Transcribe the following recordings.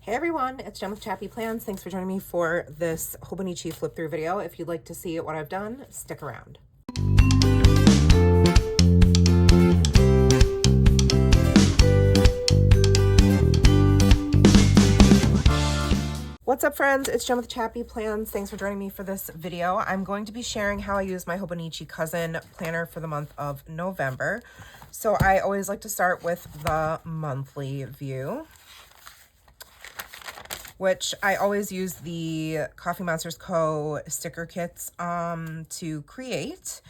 Hey everyone, it's Jen with ChappyPlans. Thanks for joining me for this Hobonichi flip through video. If you'd like to see what I've done, stick around. What's up friends, it's Jen with ChappyPlans. Thanks for joining me for this video. I'm going to be sharing how I use my Hobonichi cousin planner for the month of November. So I always like to start with the monthly view, which I always use the Coffee Monsters Co. sticker kits to create.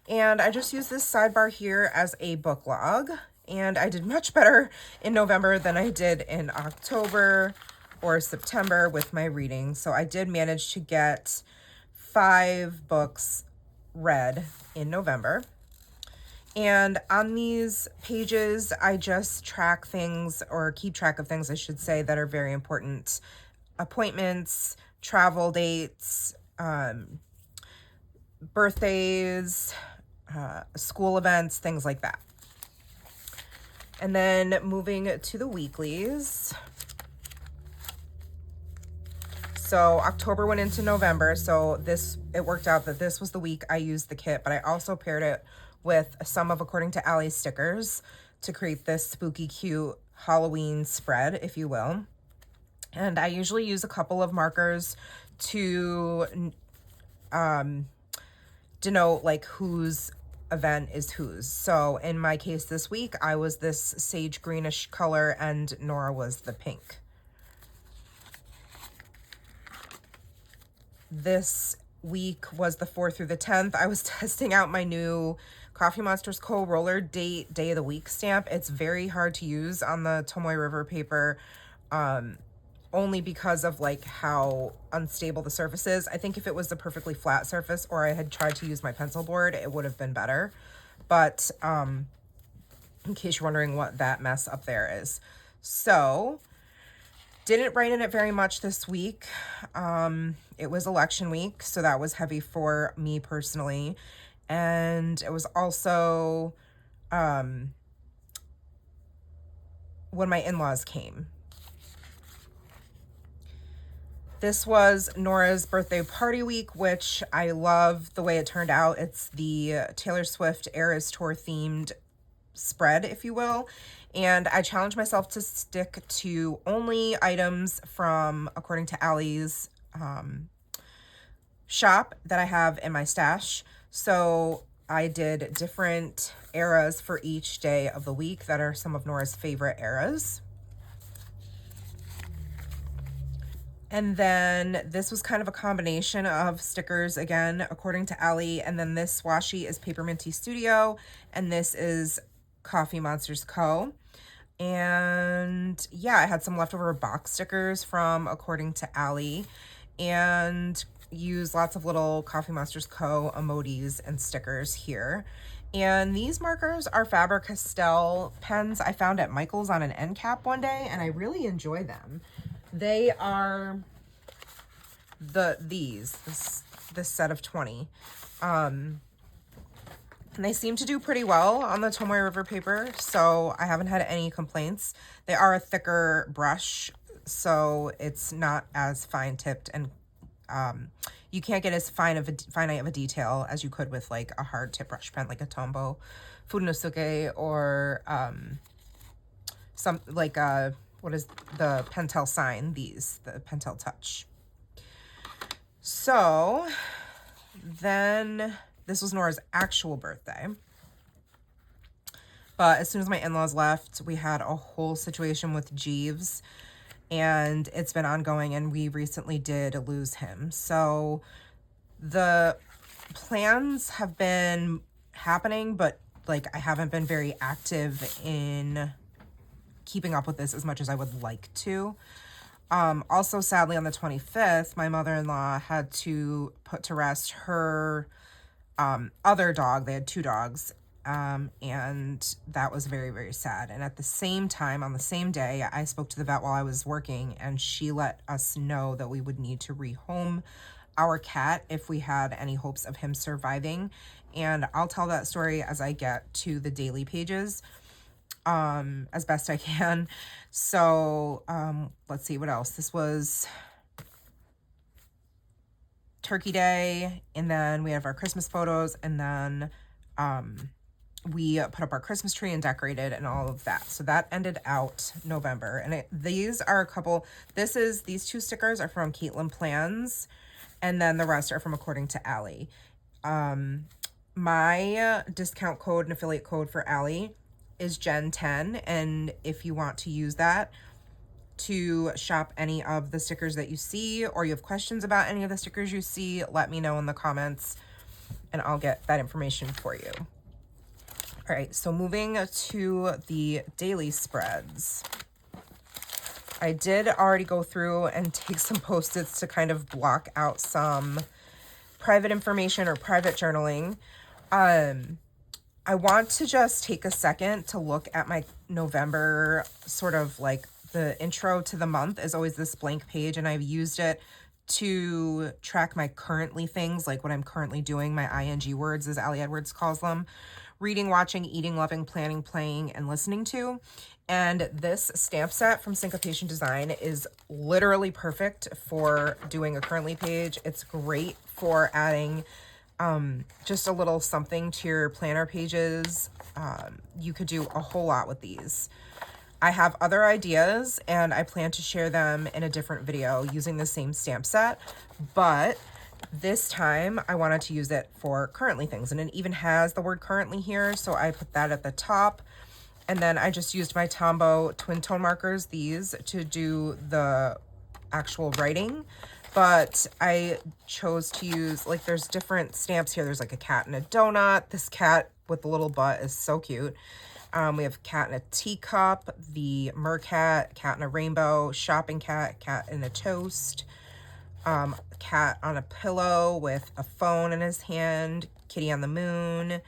And I just use this sidebar here as a book log. And I did much better in November than I did in October or September with my reading. So I did manage to get 5 books read in November. And on these pages, I just track things, or keep track of things, I should say, that are very important. Appointments, travel dates, birthdays, school events, things like that. And then moving to the weeklies. So October went into November, so it worked out that this was the week I used the kit, but I also paired it with some of According to Allie's stickers to create this spooky cute Halloween spread, if you will. And I usually use a couple of markers to denote like whose event is whose. So in my case this week, I was this sage greenish color and Nora was the pink. This week was the 4th through the 10th. I was testing out my new Coffee Monsters Co. roller date day of the week stamp. It's very hard to use on the Tomoe River paper, only because of like how unstable the surface is. I think if it was a perfectly flat surface or I had tried to use my pencil board, it would have been better. But in case you're wondering what that mess up there is. So didn't write in it very much this week. It was election week, so that was heavy for me personally. And it was also when my in-laws came. This was Nora's birthday party week, which I love the way it turned out. It's the Taylor Swift Eras Tour themed spread, if you will. And I challenged myself to stick to only items from According to Allie's shop that I have in my stash. So I did different eras for each day of the week that are some of Nora's favorite eras. And then this was kind of a combination of stickers, again, According to Allie. And then this washi is Paper Minty Studio. And this is Coffee Monsters Co. And yeah, I had some leftover box stickers from According to Allie. And use lots of little Coffee Monsters Co. emojis and stickers here. And these markers are Faber-Castell pens I found at Michael's on an end cap one day. And I really enjoy them. They are this set of 20. And they seem to do pretty well on the Tomoe River paper, so I haven't had any complaints. They are a thicker brush, so it's not as fine tipped, and you can't get as finite of a detail as you could with like a hard tip brush pen, like a Tombow Funosuke, or some like what is the Pentel Sign, the Pentel Touch. So then this was Nora's actual birthday. But as soon as my in-laws left, we had a whole situation with Jeeves, and it's been ongoing, and we recently did lose him. So the plans have been happening, but like I haven't been very active in keeping up with this as much as I would like to. Also, sadly, on the 25th, my mother-in-law had to put to rest her other dog. They had 2 dogs, and that was very, very sad. And at the same time, on the same day, I spoke to the vet while I was working, and she let us know that we would need to rehome our cat if we had any hopes of him surviving. And I'll tell that story as I get to the daily pages. as best I can. So let's see what else. This was Turkey Day, and then we have our Christmas photos, and then we put up our Christmas tree and decorated and all of that. So that ended out November. And these are a couple, these 2 stickers are from ChappyPlans, and then the rest are from According to Allie. My discount code and affiliate code for Allie is Gen10, and if you want to use that to shop any of the stickers that you see, or you have questions about any of the stickers you see, let me know in the comments and I'll get that information for you. All right, so moving to the daily spreads. I did already go through and take some Post-its to kind of block out some private information or private journaling. I want to just take a second to look at my November, sort of like the intro to the month is always this blank page, and I've used it to track my currently things, like what I'm currently doing, my ING words, as Allie Edwards calls them: reading, watching, eating, loving, planning, playing, and listening to. And this stamp set from Syncopation Design is literally perfect for doing a currently page. It's great for adding just a little something to your planner pages. You could do a whole lot with these. I have other ideas and I plan to share them in a different video using the same stamp set, but this time I wanted to use it for currently things, and it even has the word currently here, so I put that at the top. And then I just used my Tombow twin tone markers, these, to do the actual writing. But I chose to use, like, there's different stamps here. There's like a cat and a donut. This cat with the little butt is so cute. We have cat in a teacup, the mercat, cat in a rainbow, shopping cat, cat in a toast, cat on a pillow with a phone in his hand, kitty on the moon,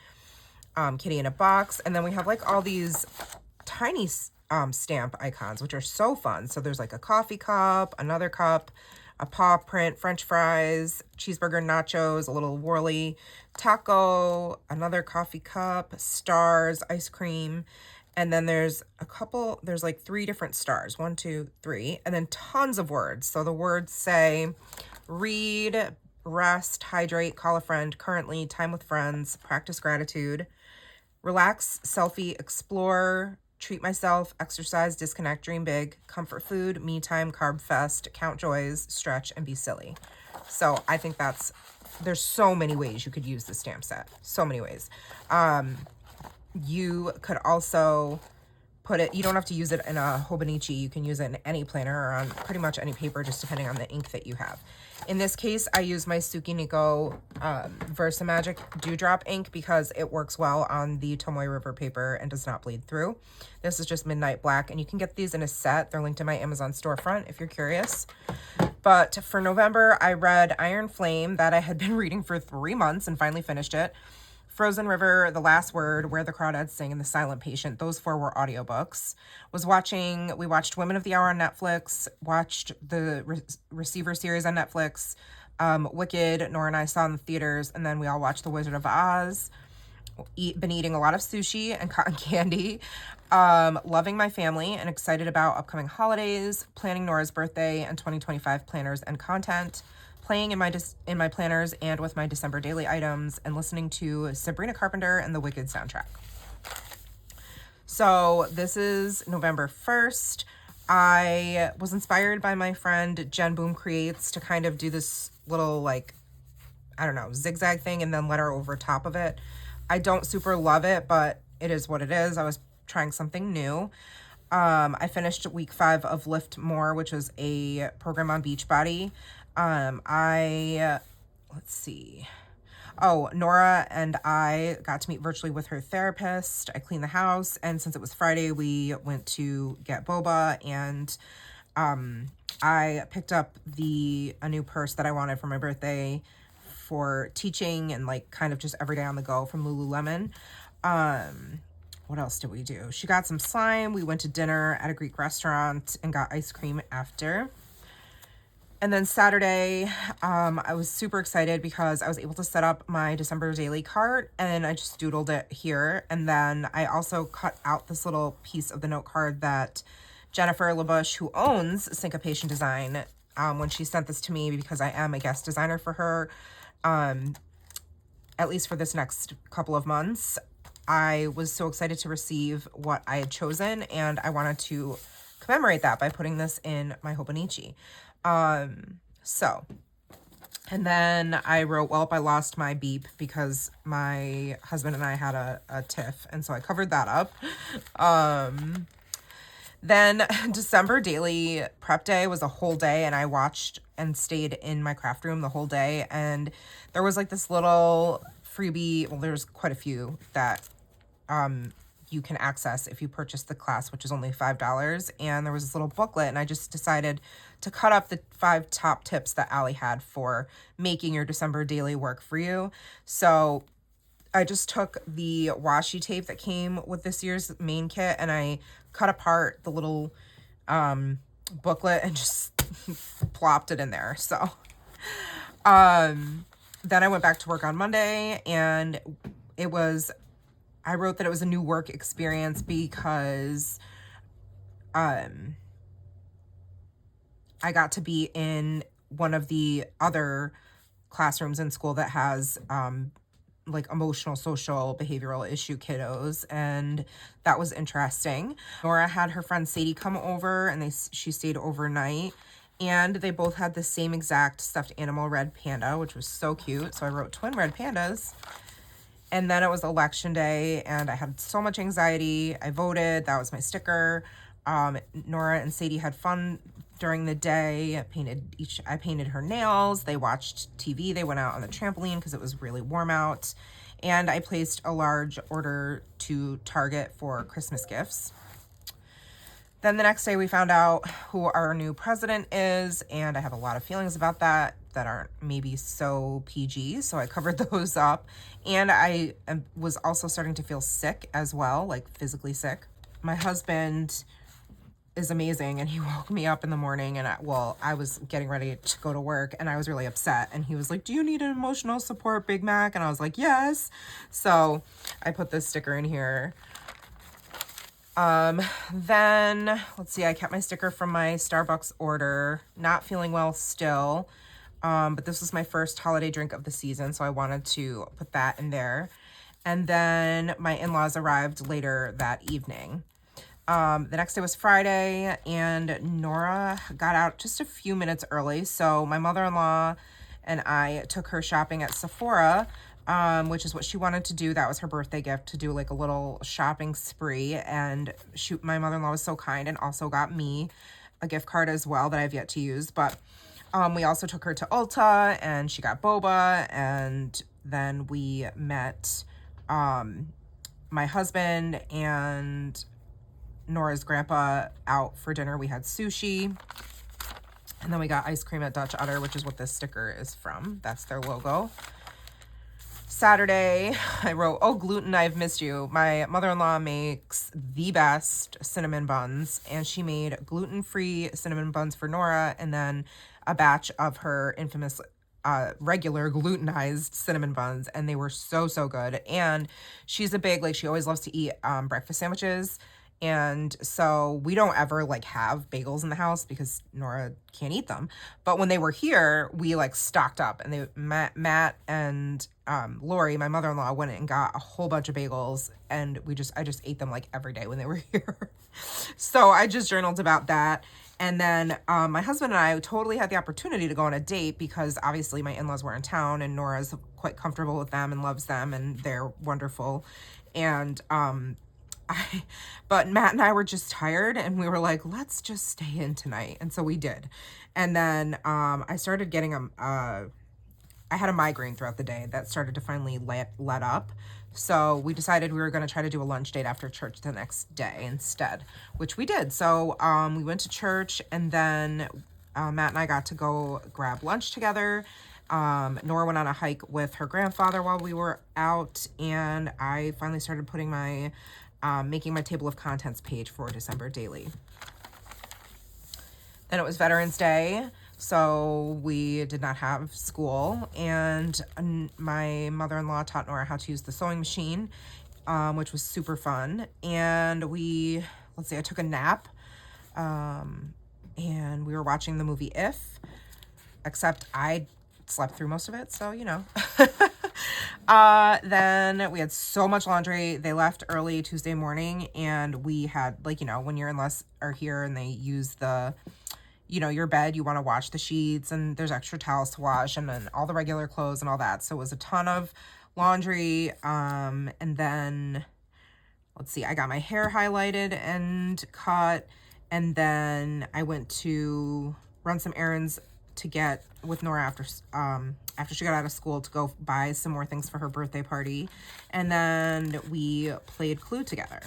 kitty in a box. And then we have like all these tiny stamp icons, which are so fun. So there's like a coffee cup, another cup, a paw print, french fries, cheeseburger, nachos, a little whirly taco, another coffee cup, stars, ice cream. And then there's like 3 different stars, 1, 2, 3, and then tons of words. So the words say read, rest, hydrate, call a friend, currently, time with friends, practice gratitude, relax, selfie, explore, treat myself, exercise, disconnect, dream big, comfort food, me time, carb fest, count joys, stretch, and be silly. So I think there's so many ways you could use the stamp set. So many ways. You could also put it, you don't have to use it in a Hobonichi. You can use it in any planner or on pretty much any paper, just depending on the ink that you have. In this case, I use my Suki Nico Versa Magic Dewdrop ink because it works well on the Tomoe River paper and does not bleed through. This is just Midnight Black, and you can get these in a set. They're linked in my Amazon storefront if you're curious. But for November, I read Iron Flame, that I had been reading for 3 months and finally finished it. Frozen River, The Last Word, Where the Crawdads Sing, and The Silent Patient. Those 4 were audiobooks. We watched Women of the Hour on Netflix, watched the Receiver series on Netflix, Wicked, Nora and I saw in the theaters, and then we all watched The Wizard of Oz. Been eating a lot of sushi and cotton candy. Loving my family and excited about upcoming holidays, planning Nora's birthday and 2025 planners and content, playing in my planners and with my December daily items, and listening to Sabrina Carpenter and the Wicked soundtrack. So this is November 1st. I was inspired by my friend Jen Boom Creates to kind of do this little, like, I don't know, zigzag thing and then letter over top of it. I don't super love it, but it is what it is. I was trying something new. I finished week 5 of Lift More, which was a program on Beachbody. Let's see. Oh, Nora and I got to meet virtually with her therapist. I cleaned the house, and since it was Friday, we went to get boba, and I picked up a new purse that I wanted for my birthday for teaching and like kind of just every day on the go from Lululemon. What else did we do? She got some slime. We went to dinner at a Greek restaurant and got ice cream after. And then Saturday, I was super excited because I was able to set up my December daily cart, and I just doodled it here. And then I also cut out this little piece of the note card that Jennifer LaBush, who owns Syncopation Design, when she sent this to me, because I am a guest designer for her, at least for this next couple of months, I was so excited to receive what I had chosen, and I wanted to commemorate that by putting this in my Hobonichi. And then I wrote, well, I lost my beep because my husband and I had a tiff, and so I covered that up. Then December daily prep day was a whole day, and I watched and stayed in my craft room the whole day, and there was like this little freebie, well, there's quite a few that you can access if you purchase the class, which is only $5. And there was this little booklet, and I just decided to cut up the 5 top tips that Allie had for making your December daily work for you. So I just took the washi tape that came with this year's main kit, and I cut apart the little booklet and just plopped it in there. So then I went back to work on Monday, and I wrote that it was a new work experience because I got to be in one of the other classrooms in school that has like emotional, social, behavioral issue kiddos, and that was interesting. Nora had her friend Sadie come over, and she stayed overnight, and they both had the same exact stuffed animal red panda, which was so cute. So I wrote twin red pandas. And then it was election day, and I had so much anxiety. I voted. That was my sticker. Nora and Sadie had fun during the day. I painted her nails. They watched TV. They went out on the trampoline because it was really warm out. And I placed a large order to Target for Christmas gifts. Then the next day we found out who our new president is, and I have a lot of feelings about that aren't maybe so PG, so I covered those up. And I was also starting to feel sick as well, like physically sick. My husband is amazing, and he woke me up in the morning, and I was getting ready to go to work, and I was really upset, and he was like, do you need an emotional support Big Mac? And I was like, yes. So I put this sticker in here. Then let's see, I kept my sticker from my Starbucks order. Not feeling well still. But this was my first holiday drink of the season, so I wanted to put that in there. And then my in-laws arrived later that evening. The next day was Friday, and Nora got out just a few minutes early. So my mother-in-law and I took her shopping at Sephora, which is what she wanted to do. That was her birthday gift, to do like a little shopping spree. And my mother-in-law was so kind and also got me a gift card as well that I've yet to use. But we also took her to Ulta, and she got boba, and then we met my husband and Nora's grandpa out for dinner. We had sushi, and then we got ice cream at Dutch Udder, which is what this sticker is from. That's their logo. Saturday, I wrote, oh, gluten, I've missed you. My mother-in-law makes the best cinnamon buns, and she made gluten-free cinnamon buns for Nora, and then a batch of her infamous regular glutenized cinnamon buns, and they were so good. And she's a big, like, she always loves to eat breakfast sandwiches, and so we don't ever like have bagels in the house because Nora can't eat them. But when they were here, we like stocked up, and Matt and Lori, my mother-in-law, went and got a whole bunch of bagels, and I just ate them like every day when they were here. So I just journaled about that. And then my husband and I totally had the opportunity to go on a date because obviously my in-laws were in town, and Nora's quite comfortable with them and loves them, and they're wonderful. And but Matt and I were just tired, and we were like, let's just stay in tonight. And so we did. And then I started getting I had a migraine throughout the day that started to finally let up. So we decided we were going to try to do a lunch date after church the next day instead, which we did. So we went to church, and then Matt and I got to go grab lunch together. Nora went on a hike with her grandfather while we were out, and I finally started putting making my table of contents page for December daily. Then it was Veterans Day. So we did not have school, and my mother-in-law taught Nora how to use the sewing machine, which was super fun. And I took a nap, and we were watching the movie If, except I slept through most of it, so you know. Then we had so much laundry. They left early Tuesday morning, and we had, like, you know, when your in-laws are here and they use the, you know, your bed, you want to wash the sheets, and there's extra towels to wash, and then all the regular clothes and all that. So it was a ton of laundry. And then, let's see, I got my hair highlighted and cut, and then I went to run some errands to get with Nora after she got out of school to go buy some more things for her birthday party. And then we played Clue together.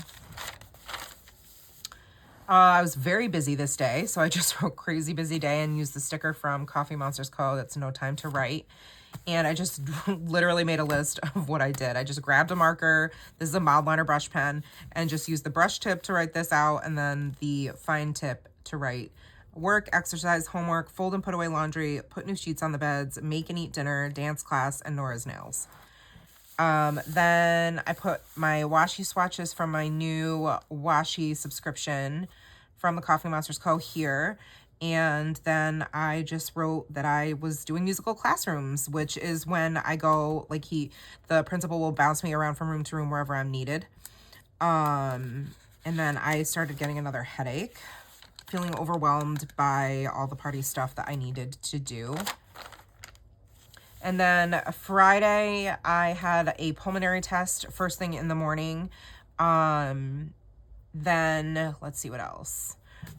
I was very busy this day, so I just wrote crazy busy day and used the sticker from Coffee Monsters Co. That's no time to write. And I just literally made a list of what I did. I just grabbed a marker. This is a mild liner brush pen, and just used the brush tip to write this out, and then the fine tip to write work, exercise, homework, fold and put away laundry, put new sheets on the beds, make and eat dinner, dance class, and Nora's nails. Then I put my washi swatches from my new washi subscription from the Coffee Monsters Co. here. And then I just wrote that I was doing musical classrooms, which is when I go, like, the principal will bounce me around from room to room wherever I'm needed. And then I started getting another headache, feeling overwhelmed by all the party stuff that I needed to do. And then Friday, I had a pulmonary test first thing in the morning. Then let's see what else.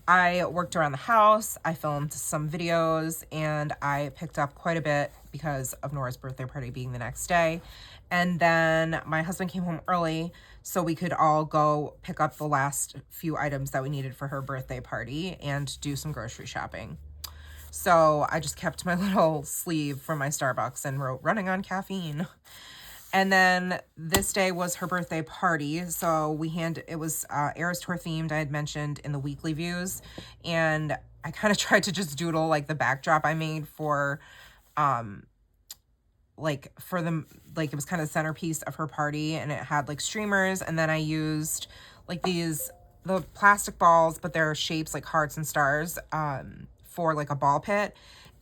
I worked around the house, I filmed some videos, and I picked up quite a bit because of Nora's birthday party being the next day. And then my husband came home early so we could all go pick up the last few items that we needed for her birthday party and do some grocery shopping. So I just kept my little sleeve from my Starbucks and wrote running on caffeine. And then this day was her birthday party. So it was Eras Tour themed, I had mentioned in the weekly views. And I kind of tried to just doodle like the backdrop I made for, it was kind of the centerpiece of her party, and it had like streamers. And then I used like the plastic balls, but they're shapes like hearts and stars, for like a ball pit,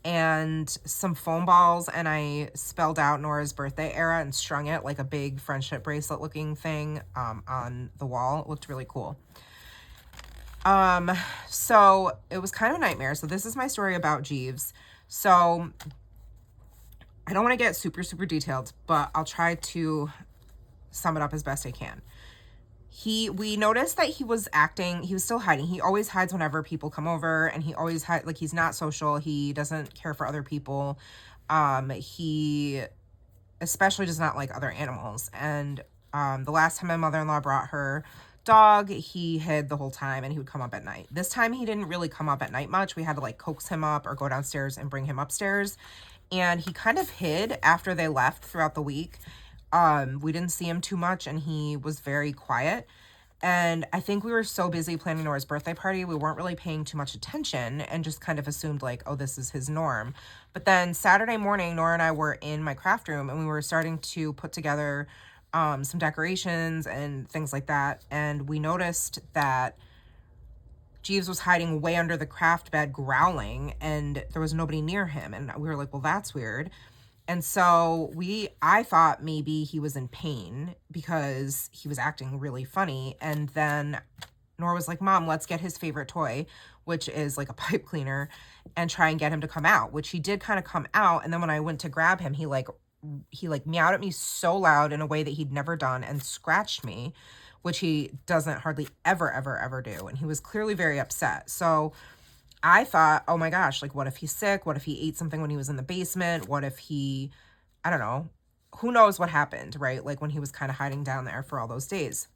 and some foam balls, and I spelled out Nora's birthday era and strung it like a big friendship bracelet looking thing on the wall. It looked really cool. So it was kind of a nightmare. So this is my story about Jeeves. So I don't want to get super, super detailed, but I'll try to sum it up as best I can. We noticed that he was still hiding. He always hides whenever people come over, and he always he's not social. He doesn't care for other people. He especially does not like other animals. And the last time my mother-in-law brought her dog, he hid the whole time, and he would come up at night. This time he didn't really come up at night much. We had to like coax him up or go downstairs and bring him upstairs. And he kind of hid after they left throughout the week. We didn't see him too much, and he was very quiet. And I think we were so busy planning Nora's birthday party, we weren't really paying too much attention and just kind of assumed like, oh, this is his norm. But then Saturday morning, Nora and I were in my craft room, and we were starting to put together some decorations and things like that. And we noticed that Jeeves was hiding way under the craft bed growling, and there was nobody near him. And we were like, well, that's weird. And so I thought maybe he was in pain because he was acting really funny. And then Nora was like, Mom, let's get his favorite toy, which is like a pipe cleaner, and try and get him to come out, which he did kind of come out. And then when I went to grab him, he meowed at me so loud in a way that he'd never done, and scratched me, which he doesn't hardly ever, ever, ever do. And he was clearly very upset. So I thought, oh my gosh, like, what if he's sick? What if he ate something when he was in the basement? What if I don't know, who knows what happened, right? Like when he was kind of hiding down there for all those days.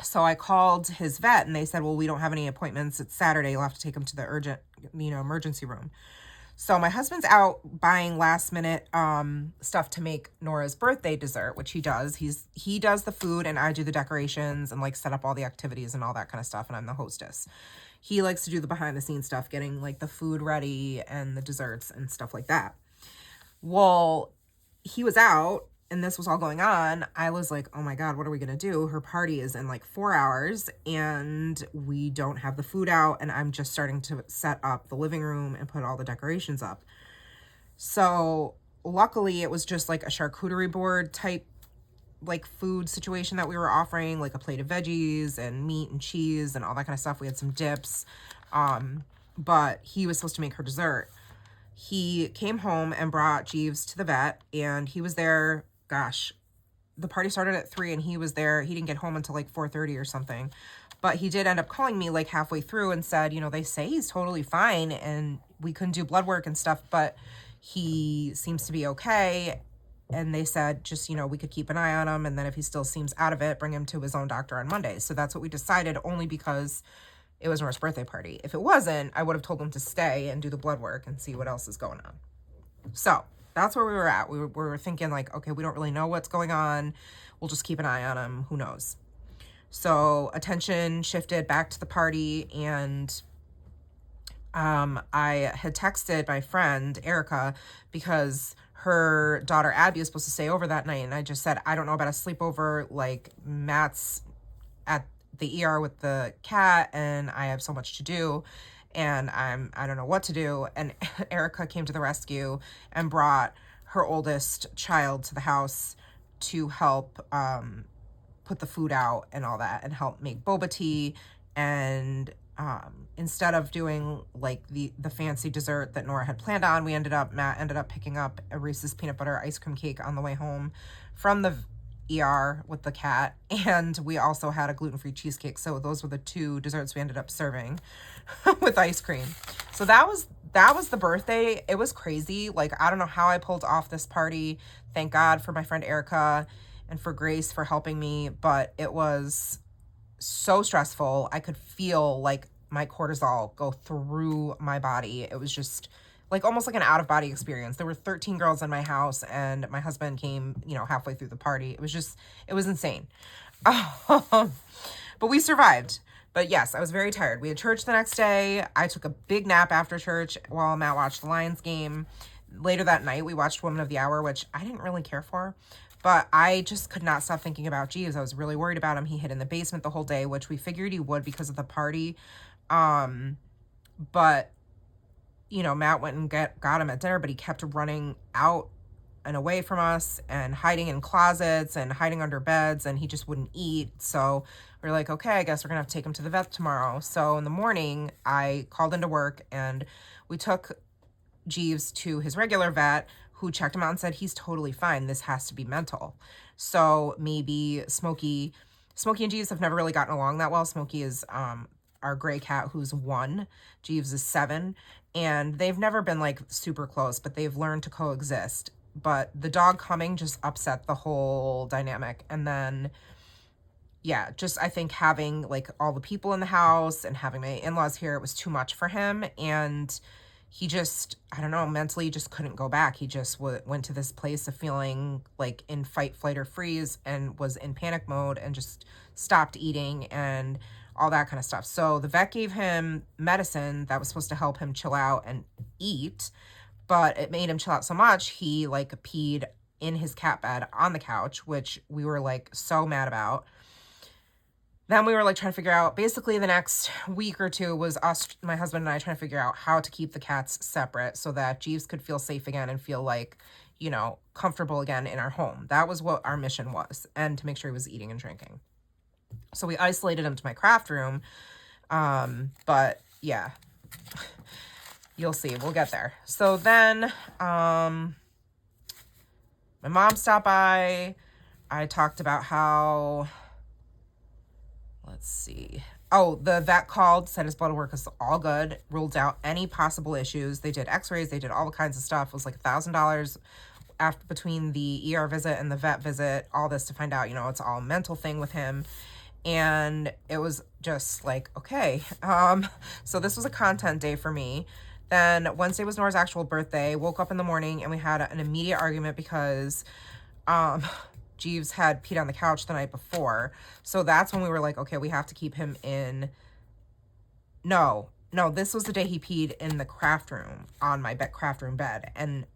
So I called his vet, and they said, well, we don't have any appointments. It's Saturday. You'll have to take him to the emergency room. So my husband's out buying last minute stuff to make Nora's birthday dessert, which he does. He does the food, and I do the decorations and like set up all the activities and all that kind of stuff. And I'm the hostess. He likes to do the behind the scenes stuff, getting like the food ready and the desserts and stuff like that. Well, he was out and this was all going on. I was like, oh my God, what are we going to do? Her party is in like 4 hours and we don't have the food out. And I'm just starting to set up the living room and put all the decorations up. So luckily it was just like a charcuterie board type like food situation that we were offering, like a plate of veggies and meat and cheese and all that kind of stuff. We had some dips. But he was supposed to make her dessert. He came home and brought Jeeves to the vet, and he was there, gosh, the party started at 3 and he was there. He didn't get home until like 4:30 or something. But he did end up calling me like halfway through and said, you know, they say he's totally fine and we couldn't do blood work and stuff, but he seems to be okay. And they said, just, you know, we could keep an eye on him. And then if he still seems out of it, bring him to his own doctor on Monday. So that's what we decided, only because it was Nora's birthday party. If it wasn't, I would have told him to stay and do the blood work and see what else is going on. So that's where we were at. We were thinking like, okay, we don't really know what's going on. We'll just keep an eye on him. Who knows? So attention shifted back to the party, and I had texted my friend Erica because her daughter Abby was supposed to stay over that night, and I just said, I don't know about a sleepover, like Matt's at the ER with the cat and I have so much to do and I don't know what to do. And Erica came to the rescue and brought her oldest child to the house to help put the food out and all that, and help make boba tea. And instead of doing like the fancy dessert that Nora had planned on, Matt ended up picking up a Reese's peanut butter ice cream cake on the way home from the ER with the cat, and we also had a gluten-free cheesecake. So those were the 2 desserts we ended up serving with ice cream. So that was the birthday. It was crazy. Like, I don't know how I pulled off this party. Thank God for my friend Erica and for Grace for helping me, but it was so stressful. I could feel like my cortisol go through my body. It was just like almost like an out-of-body experience. There were 13 girls in my house, and my husband came, you know, halfway through the party. It was insane. But we survived. But yes, I was very tired. We had church the next day. I took a big nap after church while Matt watched the Lions game. Later that night, we watched Woman of the Hour, which I didn't really care for. But I just could not stop thinking about Jeeves. I was really worried about him. He hid in the basement the whole day, which we figured he would because of the party. But, you know, Matt went and got him at dinner, but he kept running out and away from us and hiding in closets and hiding under beds, and he just wouldn't eat. So we're like, okay, I guess we're gonna have to take him to the vet tomorrow. So in the morning, I called into work and we took Jeeves to his regular vet, who checked him out and said, he's totally fine. This has to be mental. So maybe Smokey and Jeeves have never really gotten along that well. Smokey is our gray cat, who's 1. Jeeves is 7. And they've never been like super close, but they've learned to coexist. But the dog coming just upset the whole dynamic. And then, yeah, just I think having like all the people in the house and having my in-laws here, it was too much for him. And he just, I don't know, mentally just couldn't go back. He just went to this place of feeling like in fight, flight, or freeze, and was in panic mode and just stopped eating and all that kind of stuff. So the vet gave him medicine that was supposed to help him chill out and eat, but it made him chill out so much, he like peed in his cat bed on the couch, which we were like so mad about. Then we were like trying to figure out, basically the next week or 2 was us, my husband and I, trying to figure out how to keep the cats separate so that Jeeves could feel safe again and feel like, you know, comfortable again in our home. That was what our mission was, and to make sure he was eating and drinking. So we isolated him to my craft room. But yeah, you'll see, we'll get there. So then, my mom stopped by. I talked about how, let's see. Oh, the vet called, said his blood work is all good, ruled out any possible issues. They did x-rays, they did all kinds of stuff. It was like $1,000 after between the ER visit and the vet visit, all this to find out, you know, it's all a mental thing with him. And it was just like, okay. So this was a content day for me. Then Wednesday was Nora's actual birthday. Woke up in the morning and we had an immediate argument because Jeeves had peed on the couch the night before. So that's when we were like, okay, we have to keep him in No, this was the day he peed in the craft room on my craft room bed. And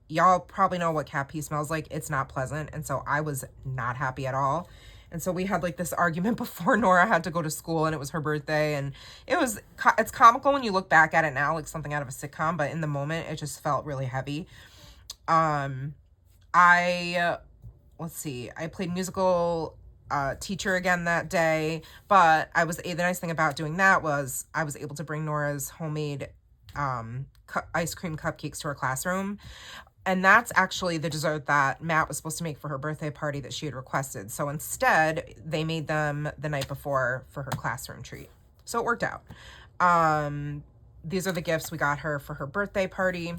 y'all probably know what cat pee smells like. It's not pleasant. And so I was not happy at all. And so we had like this argument before Nora had to go to school, and it was her birthday. And it's comical when you look back at it now, like something out of a sitcom, but in the moment it just felt really heavy. Let's see, I played musical teacher again that day, but the nice thing about doing that was I was able to bring Nora's homemade ice cream cupcakes to her classroom. And that's actually the dessert that Matt was supposed to make for her birthday party that she had requested. So instead, they made them the night before for her classroom treat. So it worked out. These are the gifts we got her for her birthday party.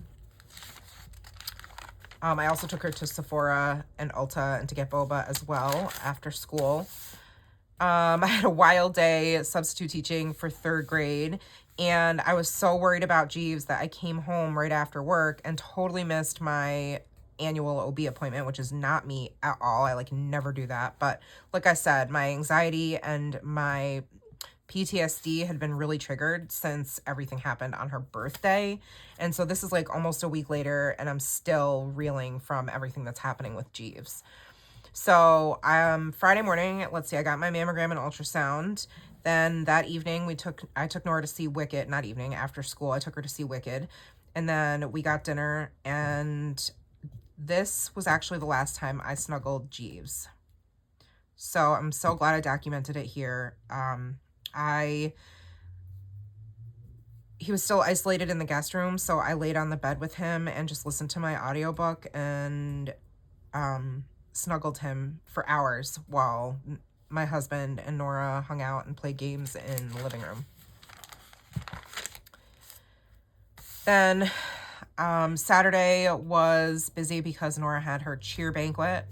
I also took her to Sephora and Ulta and to get boba as well after school. I had a wild day substitute teaching for 3rd grade, and I was so worried about Jeeves that I came home right after work and totally missed my annual OB appointment, which is not me at all. I like never do that. But like I said, my anxiety and my PTSD had been really triggered since everything happened on her birthday. And so this is like almost a week later, and I'm still reeling from everything that's happening with Jeeves. So Friday morning, let's see, I got my mammogram and ultrasound. Then that evening, I took Nora to see Wicked. Not evening, after school, I took her to see Wicked. And then we got dinner, and this was actually the last time I snuggled Jeeves. So I'm so glad I documented it here. He was still isolated in the guest room, so I laid on the bed with him and just listened to my audiobook and snuggled him for hours while my husband and Nora hung out and played games in the living room. Then Saturday was busy because Nora had her cheer banquet.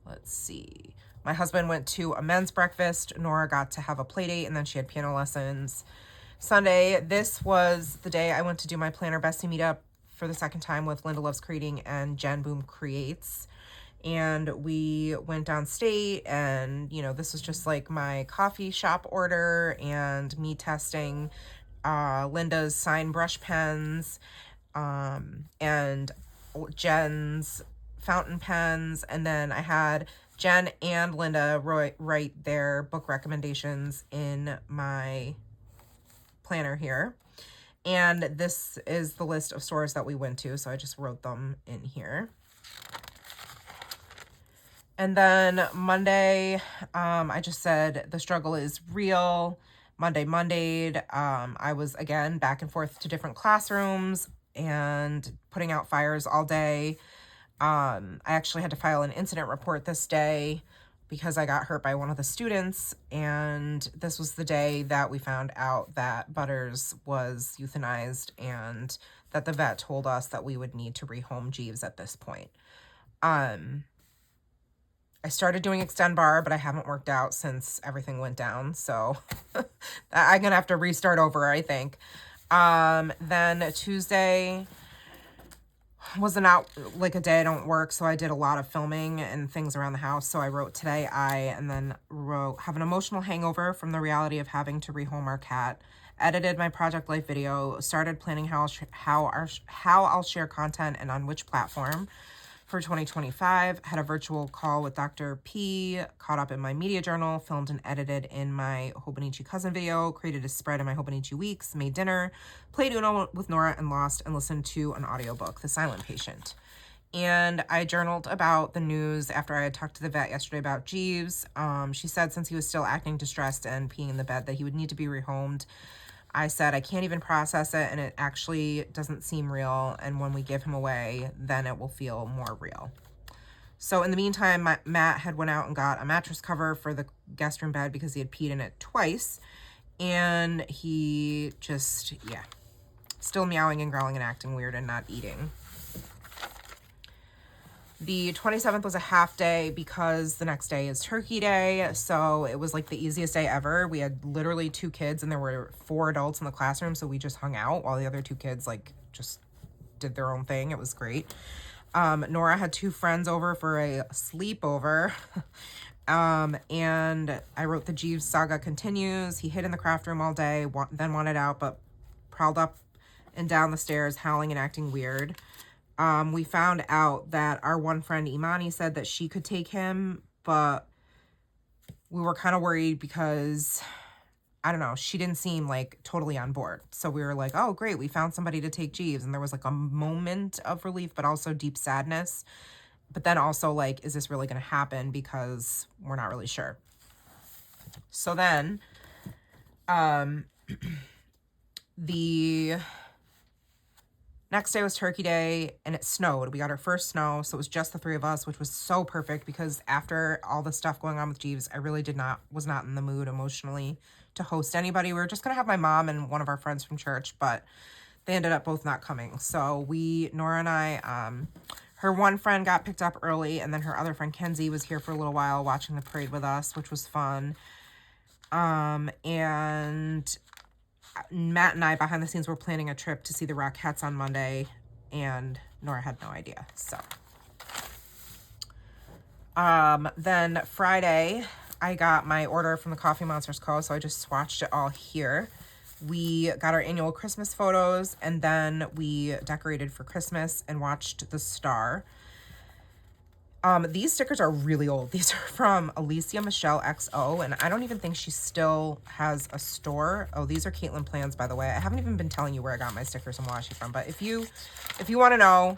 Let's see. My husband went to a men's breakfast. Nora got to have a play date, and then she had piano lessons. Sunday, this was the day I went to do my Planner Bestie meetup for the second time with Linda Loves Creating and Jen Boom Creates. And we went downstate, and, this was just like my coffee shop order and me testing Linda's sign brush pens and Jen's fountain pens. And then I had Jen and Linda write their book recommendations in my planner here. And this is the list of stores that we went to, so I just wrote them in here. And then Monday, I just said the struggle is real. Monday'd. I was, again, back and forth to different classrooms and putting out fires all day. I actually had to file an incident report this day because I got hurt by one of the students, and this was the day that we found out that Butters was euthanized and that the vet told us that we would need to rehome Jeeves at this point. I started doing extend bar, but I haven't worked out since everything went down, so I'm gonna have to restart over, I think. Then Tuesday was not like a day I don't work, so I did a lot of filming and things around the house. So I wrote today and then have an emotional hangover from the reality of having to rehome our cat, edited my project life video, started planning how I'll share content and on which platform for 2025, had a virtual call with Dr. P, caught up in my media journal, filmed and edited in my Hobonichi cousin video, created a spread in my Hobonichi weeks, made dinner, played Uno with Nora and Lost, and listened to an audiobook, The Silent Patient. And I journaled about the news after I had talked to the vet yesterday about Jeeves. She said since he was still acting distressed and peeing in the bed that he would need to be rehomed. I said I can't even process it, and it actually doesn't seem real, and when we give him away, then it will feel more real. So in the meantime, Matt had went out and got a mattress cover for the guest room bed because he had peed in it twice, and he just, still meowing and growling and acting weird and not eating. The 27th was a half day because the next day is Turkey Day, so it was like the easiest day ever. We had literally 2 kids, and there were 4 adults in the classroom, so we just hung out while the other 2 kids just did their own thing. It was great. Nora had 2 friends over for a sleepover. And I wrote the Jeeves saga continues. He hid in the craft room all day, then wanted out, but prowled up and down the stairs, howling and acting weird. We found out that our one friend Imani said that she could take him, but we were kind of worried because, I don't know, she didn't seem like totally on board. So we were like, oh, great, we found somebody to take Jeeves. And there was like a moment of relief, but also deep sadness. But then also like, is this really going to happen? Because we're not really sure. So then, the next day was Turkey Day, and it snowed. We got our first snow, so it was just the three of us, which was so perfect because after all the stuff going on with Jeeves, I really was not in the mood emotionally to host anybody. We were just going to have my mom and one of our friends from church, but they ended up both not coming. So Nora and I, her one friend got picked up early, and then her other friend, Kenzie, was here for a little while watching the parade with us, which was fun. And Matt and I, behind the scenes, were planning a trip to see the Rockettes on Monday, and Nora had no idea. So, then Friday, I got my order from the Coffee Monsters Co., so I just swatched it all here. We got our annual Christmas photos, and then we decorated for Christmas and watched the star. These stickers are really old. These are from Alicia Michelle XO, and I don't even think she still has a store. Oh, these are Caitlin Plans, by the way. I haven't even been telling you where I got my stickers and washi from, but if you want to know,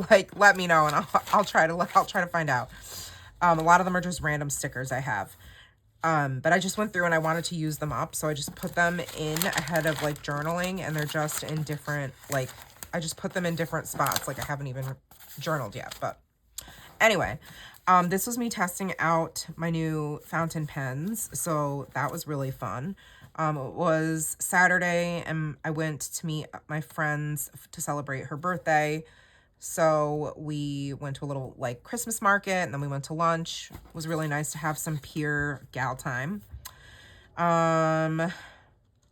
like, let me know, and I'll try to find out. A lot of them are just random stickers I have. But I just went through and I wanted to use them up, so I just put them in ahead of like journaling, and they're just in different, like, I just put them in different spots. Like, I haven't even journaled yet, but anyway, this was me testing out my new fountain pens, so that was really fun. It was Saturday, and I went to meet my friends to celebrate her birthday. So we went to a little, like, Christmas market, and then we went to lunch. It was really nice to have some pure gal time.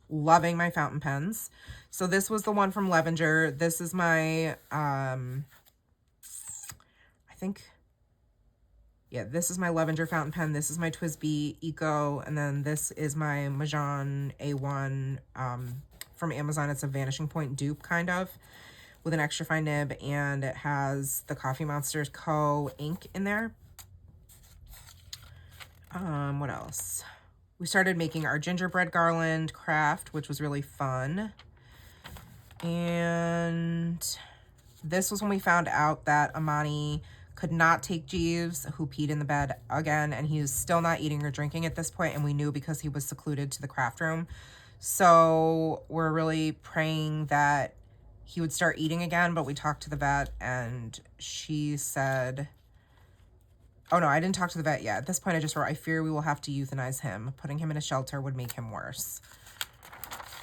Loving my fountain pens. So this was the one from Levenger. This is my, I think... yeah, this is my Levenger fountain pen. This is my TWSBI Eco. And then this is my Majan A1 from Amazon. It's a Vanishing Point dupe, kind of, with an extra fine nib. And it has the Coffee Monsters Co. ink in there. What else? We started making our gingerbread garland craft, which was really fun. And this was when we found out that Amani could not take Jeeves, who peed in the bed again, and he was still not eating or drinking at this point, and we knew because he was secluded to the craft room. So we're really praying that he would start eating again, but we talked to the vet, and she said... oh, no, I didn't talk to the vet yet. At this point, I just wrote, I fear we will have to euthanize him. Putting him in a shelter would make him worse.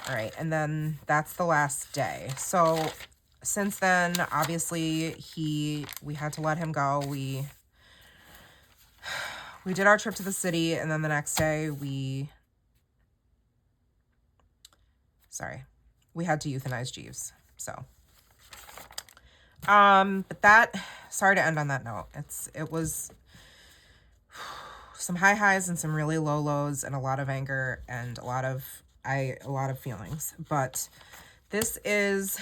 All right, and then that's the last day. So... since then, obviously, we had to let him go. We did our trip to the city, and then the next day we had to euthanize Jeeves. So, but that, sorry to end on that note. It was some high highs and some really low lows, and a lot of anger and a lot of feelings. But this is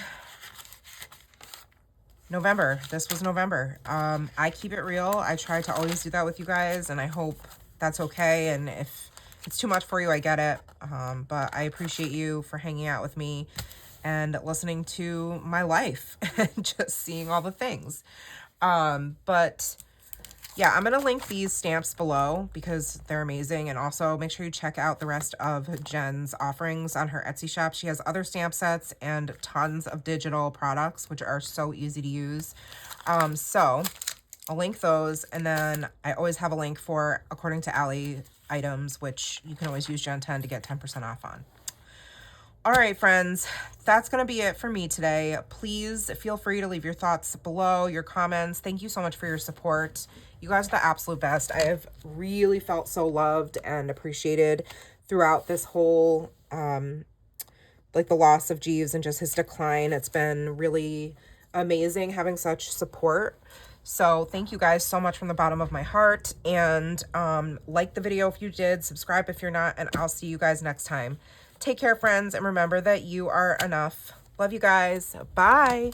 November. This was November. I keep it real. I try to always do that with you guys, and I hope that's okay. And if it's too much for you, I get it. But I appreciate you for hanging out with me and listening to my life and just seeing all the things. But yeah, I'm going to link these stamps below because they're amazing. And also make sure you check out the rest of Jen's offerings on her Etsy shop. She has other stamp sets and tons of digital products, which are so easy to use. So I'll link those. And then I always have a link for According to Allie items, which you can always use Gen 10 to get 10% off on. All right, friends, that's going to be it for me today. Please feel free to leave your thoughts below, your comments. Thank you so much for your support. You guys are the absolute best. I have really felt so loved and appreciated throughout this whole, like the loss of Jeeves and just his decline. It's been really amazing having such support. So thank you guys so much from the bottom of my heart. And like the video if you did, subscribe if you're not, and I'll see you guys next time. Take care, friends, and remember that you are enough. Love you guys. Bye.